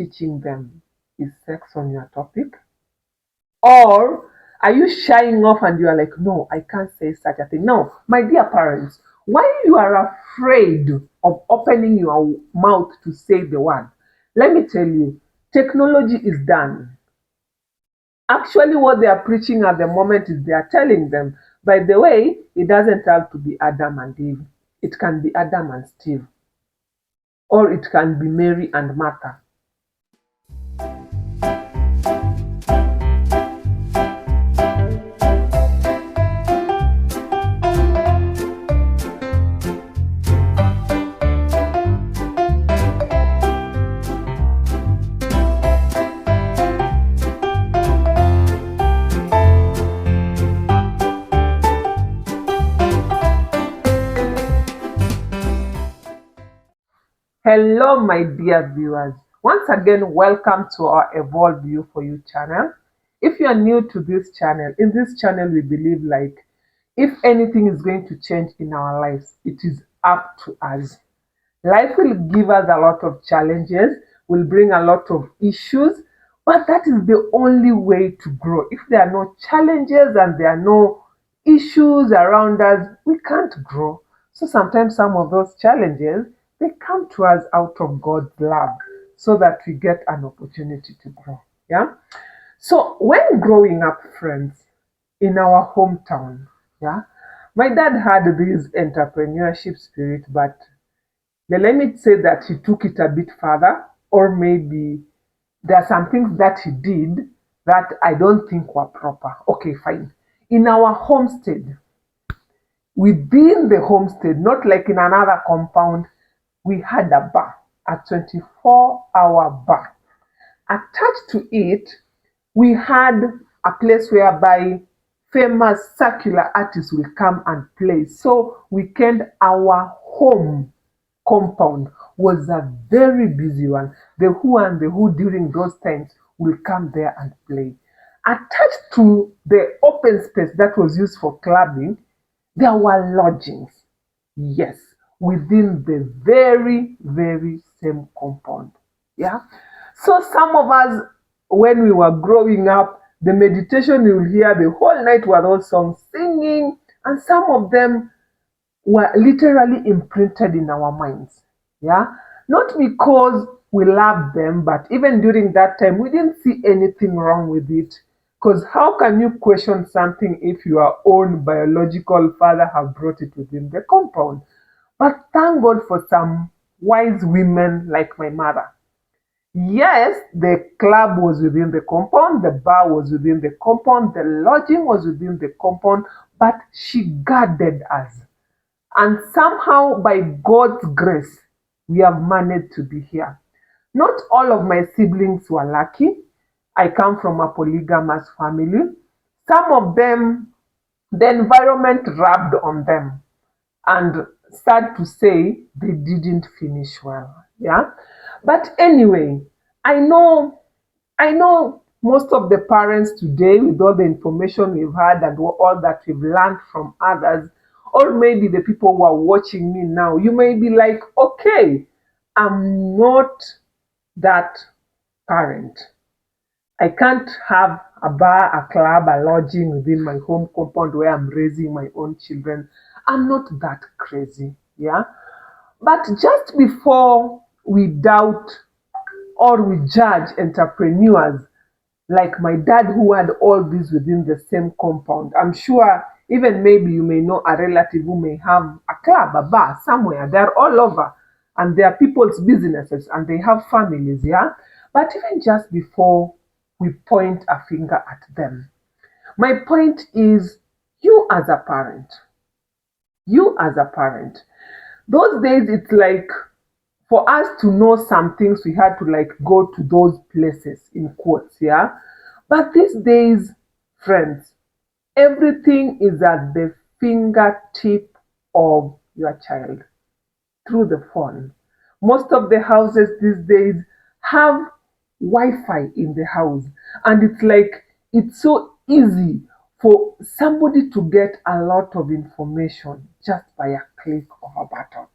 teaching them? Is sex on your topic? Or are you shying off and you are like, no, I can't say such a thing? No, my dear parents, why you are afraid of opening your mouth to say the word? Let me tell you, technology is done. Actually, what they are preaching at the moment is they are telling them, by the way, it doesn't have to be Adam and Eve. It can be Adam and Steve, or it can be Mary and Martha. Hello, my dear viewers. Once again, welcome to our Evolve You for You channel. If you are new to this channel, in this channel, we believe like if anything is going to change in our lives, it is up to us. Life will give us a lot of challenges, will bring a lot of issues, but that is the only way to grow. If there are no challenges and there are no issues around us, we can't grow. So sometimes some of those challenges, they come to us out of God's love so that we get an opportunity to grow. Yeah. So when growing up, friends, in our hometown, yeah, my dad had this entrepreneurship spirit, but let me say that he took it a bit further, or maybe there are some things that he did that I don't think were proper. Okay, fine. In our homestead, within the homestead, not like in another compound, we had a bar, a 24-hour bar. Attached to it, we had a place whereby famous secular artists will come and play. So weekend, our home compound was a very busy one. The who and the who during those times will come there and play. Attached to the open space that was used for clubbing, there were lodgings. Yes, within the very, very same compound. Yeah. So some of us, when we were growing up, the meditation you will hear the whole night were those songs singing, and some of them were literally imprinted in our minds. Yeah. Not because we loved them, but even during that time, we didn't see anything wrong with it. Because how can you question something if your own biological father have brought it within the compound? But thank God for some wise women like my mother. Yes, the club was within the compound, the bar was within the compound, the lodging was within the compound, but she guarded us. And somehow, by God's grace, we have managed to be here. Not all of my siblings were lucky. I come from a polygamous family. Some of them, the environment rubbed on them. And sad to say, they didn't finish well. Yeah. But anyway, I know most of the parents today, with all the information we've had and all that we've learned from others, or maybe the people who are watching me now, you may be like, okay, I'm not that parent. I can't have a bar, a club, a lodging within my home compound where I'm raising my own children. I'm not that crazy. Yeah. But just before we doubt or we judge entrepreneurs like my dad who had all this within the same compound, I'm sure even maybe you may know a relative who may have a club, a bar somewhere. They're all over and they are people's businesses and they have families, yeah? But even just before we point a finger at them, my point is you as a parent, those days it's like for us to know some things, we had to like go to those places in quotes, yeah. But these days, friends, everything is at the fingertip of your child through the phone. Most of the houses these days have Wi-Fi in the house, and it's like it's so easy for somebody to get a lot of information just by a click of a button.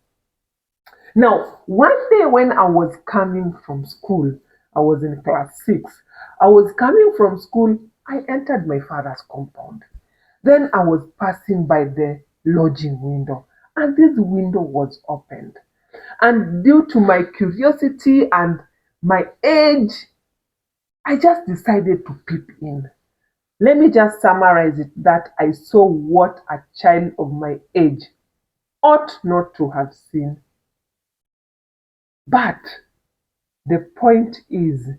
Now, one day when I was coming from school, I was in class 6. I was coming from school. I entered my father's compound. Then I was passing by the lodging window, and this window was opened. And due to my curiosity and my age, I just decided to peep in. Let me just summarize it that I saw what a child of my age ought not to have seen. But the point is,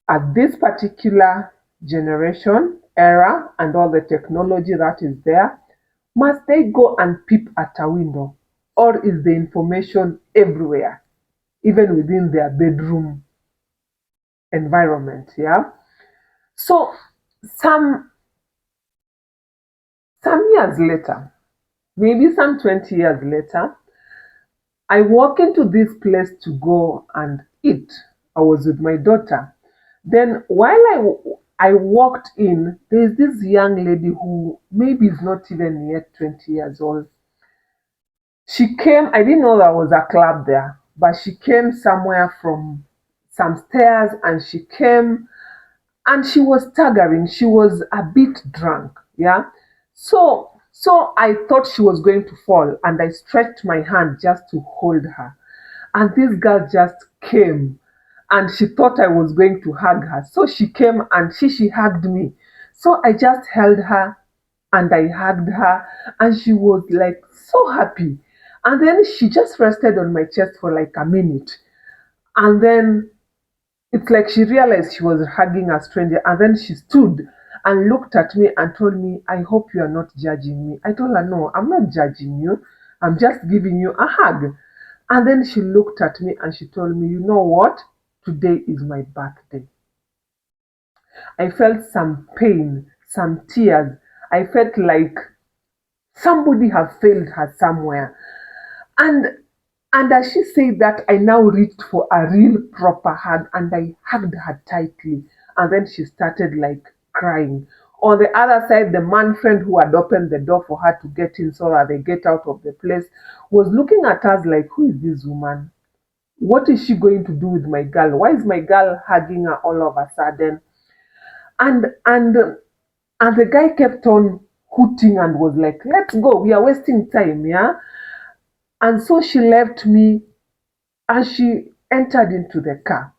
at this particular generation, era, and all the technology that is there, must they go and peep at a window? Or is the information everywhere, even within their bedroom environment? Yeah. So some years later, maybe some 20 years later, I walk into this place to go and eat. I was with my daughter. Then while I walked in, there's this young lady who maybe is not even yet 20 years old. She came, I didn't know there was a club there, but she came somewhere from some stairs, and she came and she was staggering. She was a bit drunk. Yeah. So I thought she was going to fall, and I stretched my hand just to hold her. And this girl just came, and she thought I was going to hug her. So she came and she hugged me. So I just held her and I hugged her, and she was like so happy. And then she just rested on my chest for like a minute. And then it's like she realized she was hugging a stranger, and then she stood and looked at me and told me, I hope you are not judging me. I told her, no, I'm not judging you. I'm just giving you a hug. And then she looked at me and she told me, you know what? Today is my birthday. I felt some pain, some tears. I felt like somebody had failed her somewhere. And and as she said that, I now reached for a real proper hug, and I hugged her tightly. And then she started like crying. On the other side, the man friend who had opened the door for her to get in so that they get out of the place was looking at us like, who is this woman? What is she going to do with my girl? Why is my girl hugging her all of a sudden? And and and the guy kept on hooting and was like, let's go, we are wasting time, yeah. And so she left me and she entered into the car.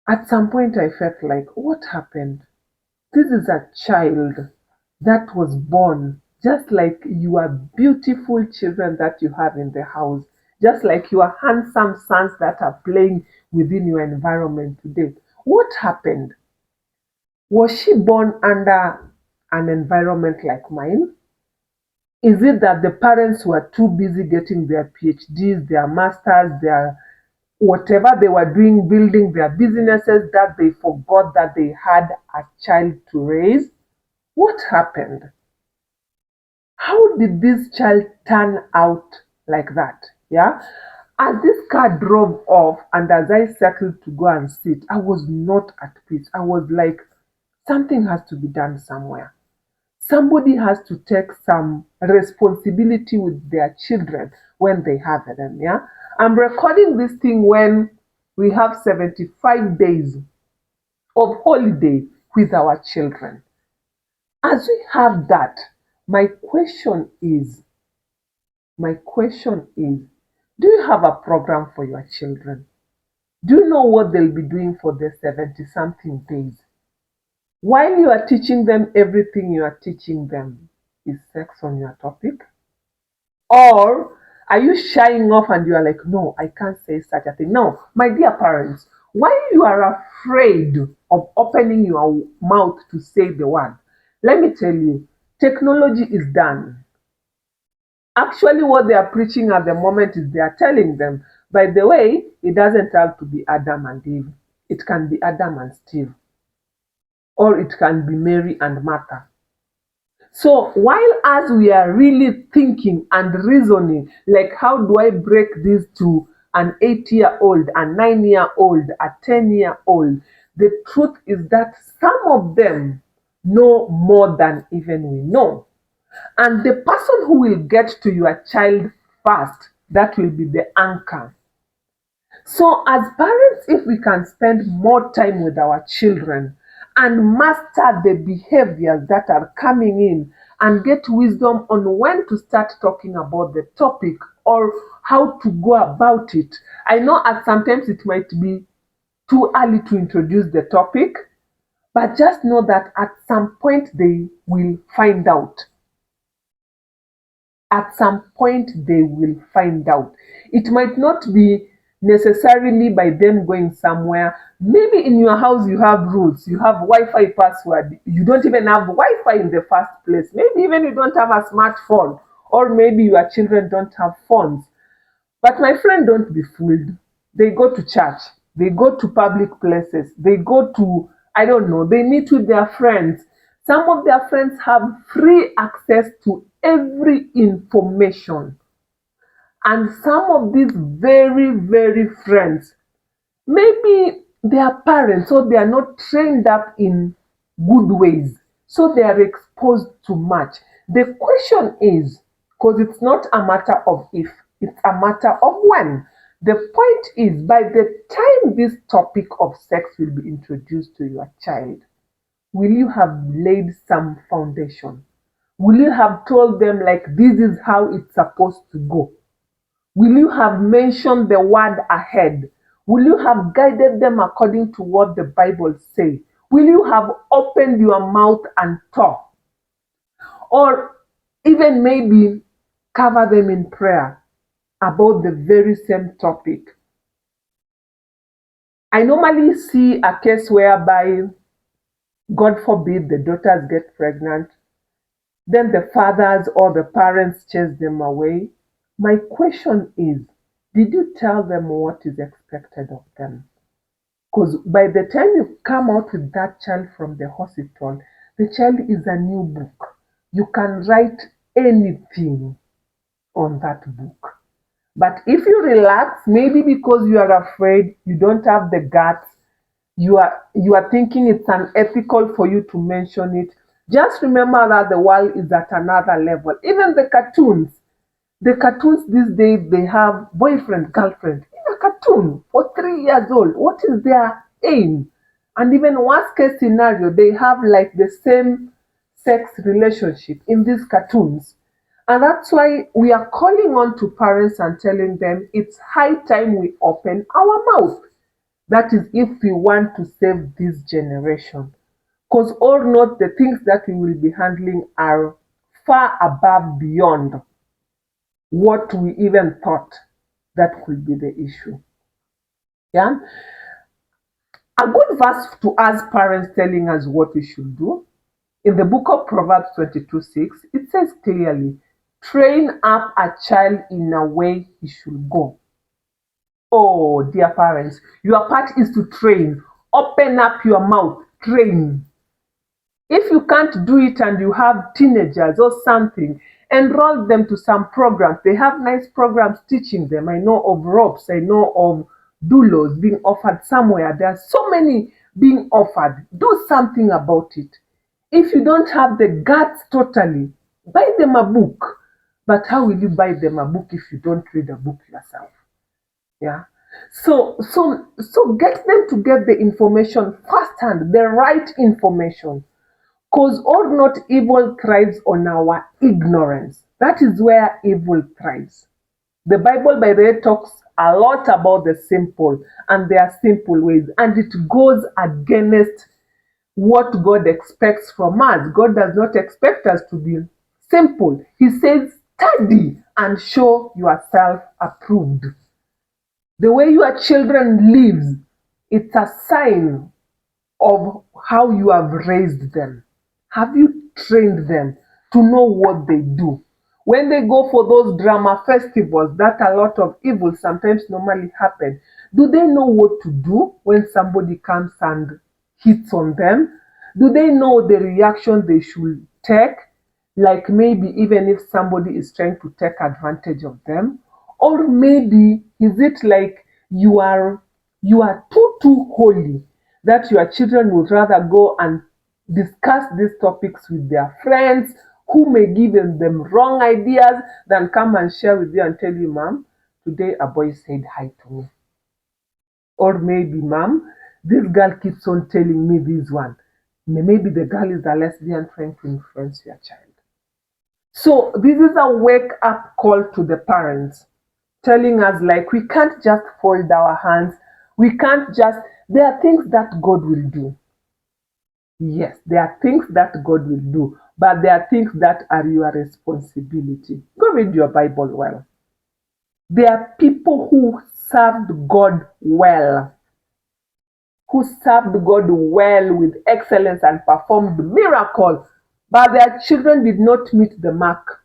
At some point, I felt like, what happened? This is a child that was born just like your beautiful children that you have in the house, just like your handsome sons that are playing within your environment today. What happened? Was she born under an environment like mine? Is it that the parents were too busy getting their PhDs, their masters, their whatever they were doing, building their businesses, that they forgot that they had a child to raise? What happened? How did this child turn out like that? Yeah. As this car drove off, and as I settled to go and sit, I was not at peace. I was like, something has to be done somewhere. Somebody has to take some responsibility with their children when they have them. Yeah. I'm recording this thing when we have 75 days of holiday with our children. As we have that, my question is, my question is, do you have a program for your children? Do you know what they'll be doing for the 70 something days? While you are teaching them, everything you are teaching them is sex on your topic? Or are you shying off and you are like, no, I can't say such a thing? No, my dear parents, why you are afraid of opening your mouth to say the word? Let me tell you, technology is done. Actually, what they are preaching at the moment is they are telling them, by the way, it doesn't have to be Adam and Eve. It can be Adam and Steve, or it can be Mary and Martha. So while as we are really thinking and reasoning, like how do I break this to an 8-year-old, a 9-year-old, a 10-year-old, the truth is that some of them know more than even we know. And the person who will get to your child first, that will be the anchor. So, as parents, if we can spend more time with our children and master the behaviors that are coming in and get wisdom on when to start talking about the topic or how to go about it. I know at sometimes it might be too early to introduce the topic, but just know that at some point they will find out. At some point they will find out. It might not be necessarily by them going somewhere. Maybe in your house you have rules, you have Wi-Fi password, you don't even have Wi-Fi in the first place. Maybe even you don't have a smartphone, or maybe your children don't have phones. But my friend, don't be fooled. They go to church, they go to public places, they go to, I don't know, they meet with their friends. Some of their friends have free access to every information. And some of these very, very friends, maybe their parents, so they are not trained up in good ways. So they are exposed to much. The question is, because it's not a matter of if, it's a matter of when. The point is, by the time this topic of sex will be introduced to your child, will you have laid some foundation? Will you have told them, like, this is how it's supposed to go? Will you have mentioned the word ahead? Will you have guided them according to what the Bible says? Will you have opened your mouth and talked? Or even maybe cover them in prayer about the very same topic? I normally see a case whereby, God forbid, the daughters get pregnant, then the fathers or the parents chase them away. My question is, did you tell them what is expected of them? Because by the time you come out with that child from the hospital, the child is a new book. You can write anything on that book. But if you relax, maybe because you are afraid, you don't have the guts, you are thinking it's unethical for you to mention it, just remember that the world is at another level. Even the cartoons these days, they have boyfriend, girlfriend in a cartoon for 3 years old. What is their aim? And even worst case scenario, they have like the same sex relationship in these cartoons. And that's why we are calling on to parents and telling them it's high time we open our mouth. That is, if we want to save this generation. Because or not, the things that we will be handling are far above beyond what we even thought that could be the issue. Yeah. A good verse to us parents telling us what we should do. In the book of Proverbs 22:6, it says clearly, train up a child in a way he should go. Oh, dear parents, your part is to train. Open up your mouth, train. If you can't do it and you have teenagers or something, enroll them to some programs. They have nice programs teaching them. I know of ropes, I know of doulos being offered somewhere. There are so many being offered. Do something about it. If you don't have the guts totally, buy them a book. But how will you buy them a book if you don't read a book yourself? Yeah. So get them to get the information firsthand, the right information. Because or not, evil thrives on our ignorance. That is where evil thrives. The Bible, by the way, talks a lot about the simple and their simple ways, and it goes against what God expects from us. God does not expect us to be simple. He says, study and show yourself approved. The way your children live, it's a sign of how you have raised them. Have you trained them to know what they do? When they go for those drama festivals, that a lot of evil sometimes normally happen. Do they know what to do when somebody comes and hits on them? Do they know the reaction they should take? Like maybe even if somebody is trying to take advantage of them, or maybe is it like you are too holy that your children would rather go and discuss these topics with their friends who may give them wrong ideas than come and share with you and tell you, Mom, today a boy said hi to me. Or maybe, mom, this girl keeps on telling me this one. Maybe the girl is a lesbian trying to influence your child. So this is a wake up call to the parents, telling us like we can't just fold our hands. We can't just, there are things that God will do. Yes, there are things that God will do, but there are things that are your responsibility. Go read your Bible well. There are people who served God well, who served God well with excellence and performed miracles, but their children did not meet the mark.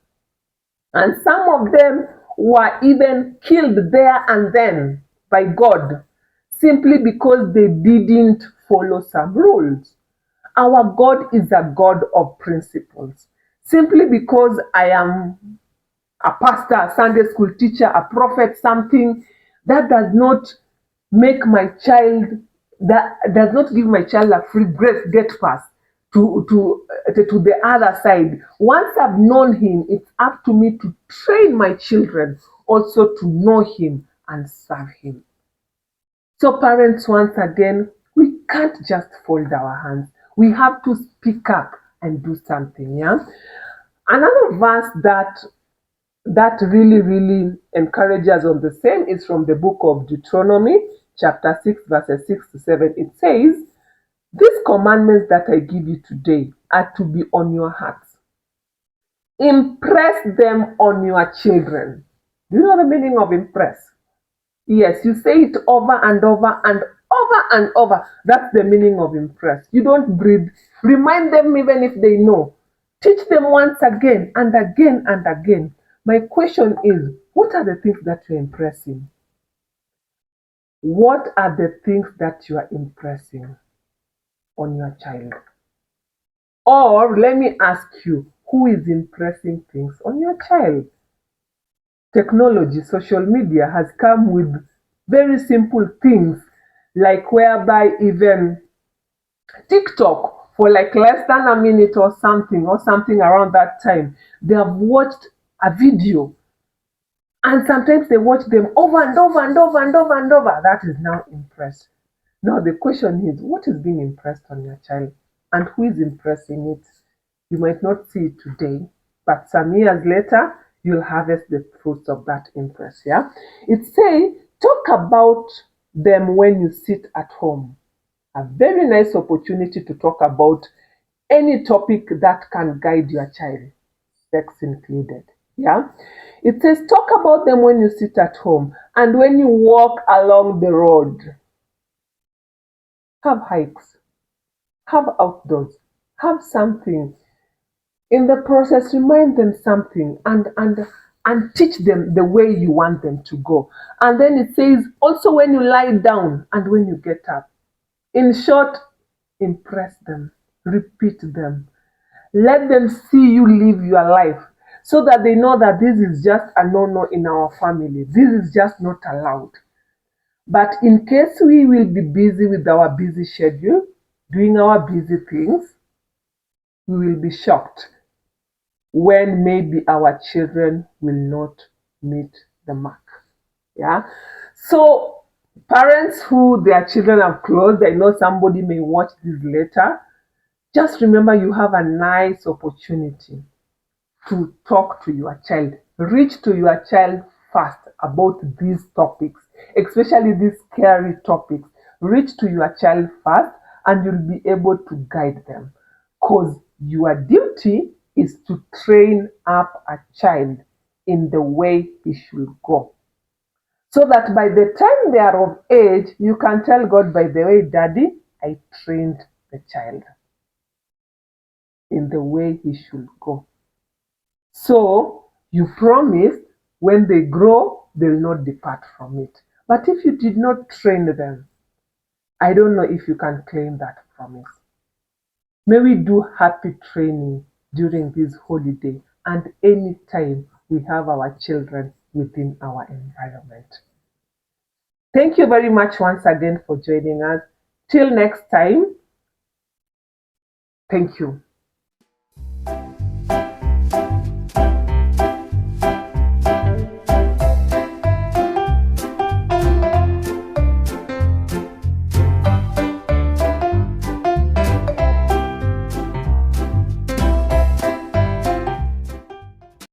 And some of them were even killed there and then by God simply because they didn't follow some rules. Our God is a God of principles. Simply because I am a pastor, a Sunday school teacher, a prophet, something, that does not make my child, that does not give my child a free grace get pass to the other side. Once I've known him, it's up to me to train my children also to know him and serve him. So parents, once again, we can't just fold our hands. We have to speak up and do something. Yeah. Another verse that really encourages on the same is from the book of Deuteronomy, chapter 6, verses 6 to 7. It says, "These commandments that I give you today are to be on your hearts. Impress them on your children." Do you know the meaning of impress? Yes, you say it over and over and over and over. That's the meaning of impress. You don't breathe. Remind them even if they know. Teach them once again and again and again. My question is, what are the things that you're impressing? What are the things that you are impressing on your child? Or let me ask you, who is impressing things on your child? Technology, social media has come with very simple things, like whereby even TikTok, for like less than a minute or something around that time, they have watched a video, and sometimes they watch them over and over and over and over and over. That is now impressed. Now the question is, what is being impressed on your child, and who is impressing it? You might not see it today, but some years later, you'll harvest the fruits of that impress. Yeah, it says, talk about them when you sit at home. A very nice opportunity to talk about any topic that can guide your child, sex included. Yeah, it says, talk about them when you sit at home and when you walk along the road. Have hikes, have outdoors, have something. In the process, remind them something and teach them the way you want them to go. And then it says, also when you lie down and when you get up. In short, impress them, repeat them. Let them see you live your life so that they know that this is just a no-no in our family. This is just not allowed. But in case we will be busy with our busy schedule, doing our busy things, we will be shocked when maybe our children will not meet the mark. Yeah. So parents who their children have closed, I know somebody may watch this later. Just remember you have a nice opportunity to talk to your child. Reach to your child first about these topics, especially these scary topics. Reach to your child first and you'll be able to guide them. Because your duty is to train up a child in the way he should go. So that by the time they are of age, you can tell God, by the way, Daddy, I trained the child in the way he should go. So you promised when they grow, they'll not depart from it. But if you did not train them, I don't know if you can claim that promise. May we do happy training during this holiday and any time we have our children within our environment. Thank you very much once again for joining us. Till next time, thank you.